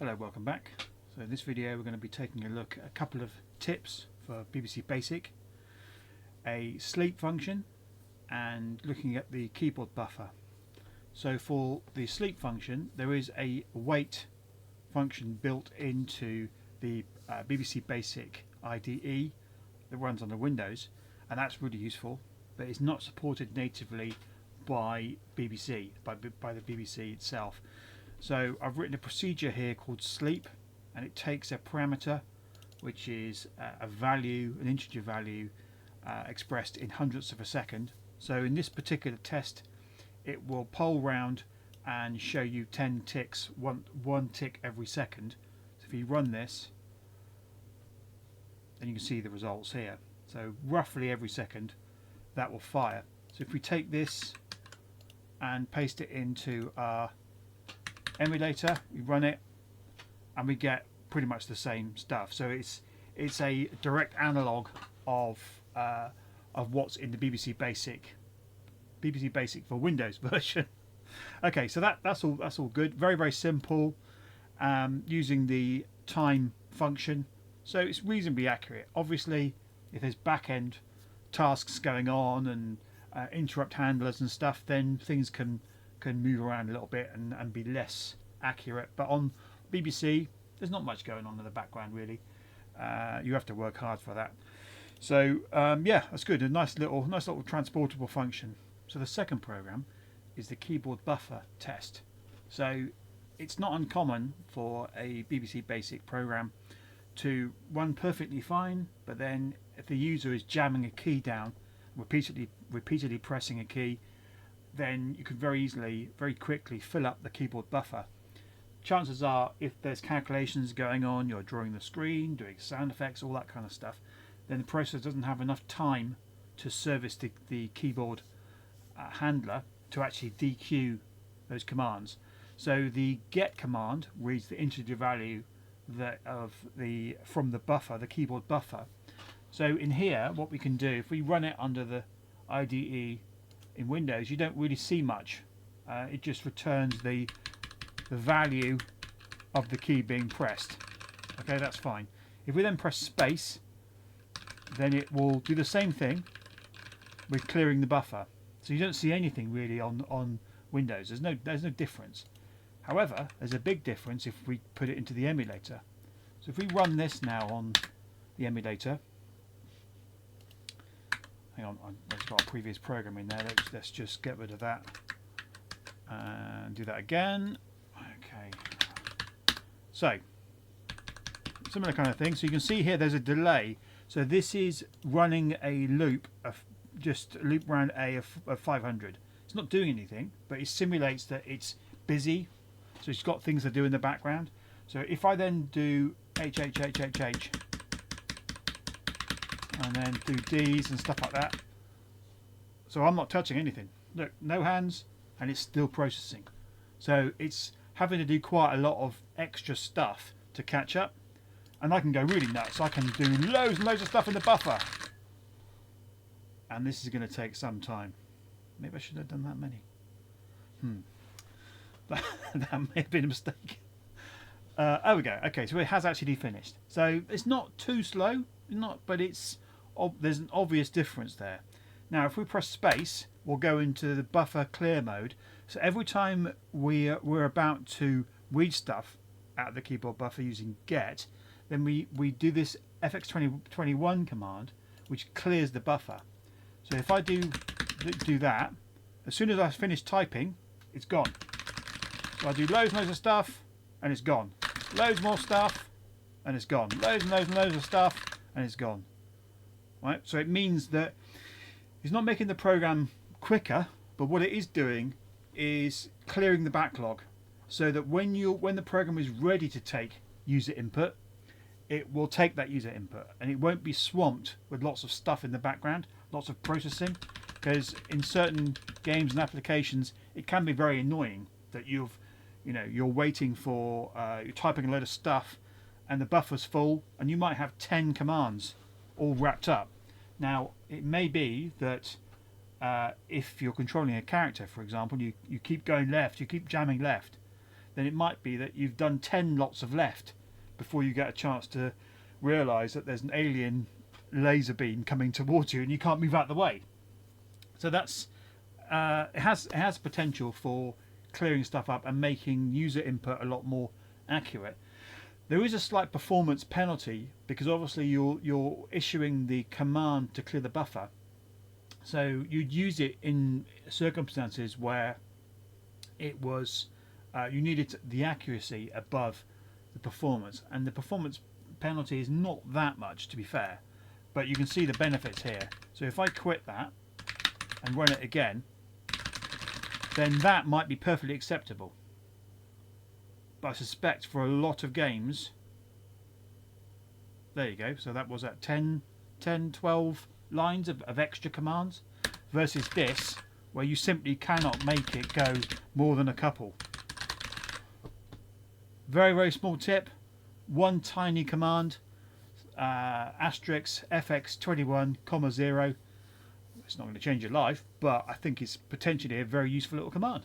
Hello, welcome back. So in this video we're going to be taking a look at a couple of tips for BBC Basic, a sleep function and looking at the keyboard buffer. So for the sleep function there is a wait function built into the BBC Basic IDE that runs on the Windows, and that's really useful, but it's not supported natively by BBC, by the BBC itself. So I've written a procedure here called sleep, and it takes a parameter which is a value, an integer value expressed in hundredths of a second. So in this particular test it will poll round and show you 10 ticks, one tick every second. So if you run this, then you can see the results here. So roughly every second that will fire. So if we take this and paste it into our emulator, we run it and we get pretty much the same stuff. So it's a direct analog of what's in the BBC Basic for Windows version. Okay, so that's all good. Very simple, using the time function, so it's reasonably accurate. Obviously if there's back-end tasks going on and interrupt handlers and stuff, then things can move around a little bit and be less accurate. But on BBC there's not much going on in the background really. You have to work hard for that. So yeah, that's good. A nice little transportable function. So the second program is the keyboard buffer test. So it's not uncommon for a BBC Basic program to run perfectly fine, but then if the user is jamming a key down, repeatedly pressing a key, then you could very quickly fill up the keyboard buffer. Chances are, if there's calculations going on, you're drawing the screen, doing sound effects, all that kind of stuff, then the processor doesn't have enough time to service the keyboard handler to actually dequeue those commands. So the get command reads the integer value from the buffer, the keyboard buffer. So in here, what we can do, if we run it under the IDE in Windows, you don't really see much. It just returns the value of the key being pressed. Okay, that's fine. If we then press space, then it will do the same thing with clearing the buffer. So you don't see anything really on Windows. There's no difference. However, there's a big difference if we put it into the emulator. So if we run this now on the emulator, hang on, I've got a previous program in there. Let's just get rid of that and do that again. Okay. So similar kind of thing. So you can see here there's a delay. So this is running a loop of just a loop around A of 500. It's not doing anything, but it simulates that it's busy. So it's got things to do in the background. So if I then do H, and then do D's and stuff like that. So I'm not touching anything. Look, no hands, and it's still processing. So it's having to do quite a lot of extra stuff to catch up. And I can go really nuts. I can do loads and loads of stuff in the buffer. And this is going to take some time. Maybe I should have done that many. That may have been a mistake. There we go. Okay, so it has actually finished. So it's not too slow, but there's an obvious difference there. Now, if we press space, we'll go into the buffer clear mode. So every time we're about to read stuff out of the keyboard buffer using get, then we do this fx21 command, which clears the buffer. So if I do that, as soon as I finish typing, it's gone. So I do loads and loads of stuff, and it's gone. Loads more stuff, and it's gone. Loads and loads of stuff, and it's gone. Right? So it means that it's not making the program quicker, but what it is doing is clearing the backlog, so that when the program is ready to take user input, it will take that user input, and it won't be swamped with lots of stuff in the background, lots of processing, because in certain games and applications it can be very annoying that you're waiting for you're typing a load of stuff and the buffer's full and you might have 10 commands all wrapped up. Now it may be that if you're controlling a character, for example, you keep going left, you keep jamming left, then it might be that you've done 10 lots of left before you get a chance to realise that there's an alien laser beam coming towards you and you can't move out of the way. So that's it has potential for clearing stuff up and making user input a lot more accurate. There is a slight performance penalty because obviously you're issuing the command to clear the buffer, so you'd use it in circumstances where it was you needed the accuracy above the performance, and the performance penalty is not that much, to be fair, but you can see the benefits here. So if I quit that and run it again, then that might be perfectly acceptable. But I suspect for a lot of games, there you go, so that was at 10, 12 lines of extra commands, versus this, where you simply cannot make it go more than a couple. Very, very small tip, one tiny command, asterisk fx21, 0. It's not going to change your life, but I think it's potentially a very useful little command.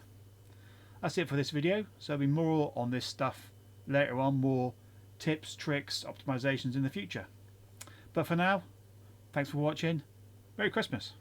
That's it for this video. So there'll be more on this stuff later on, more tips, tricks, optimizations in the future. But for now, thanks for watching. Merry Christmas.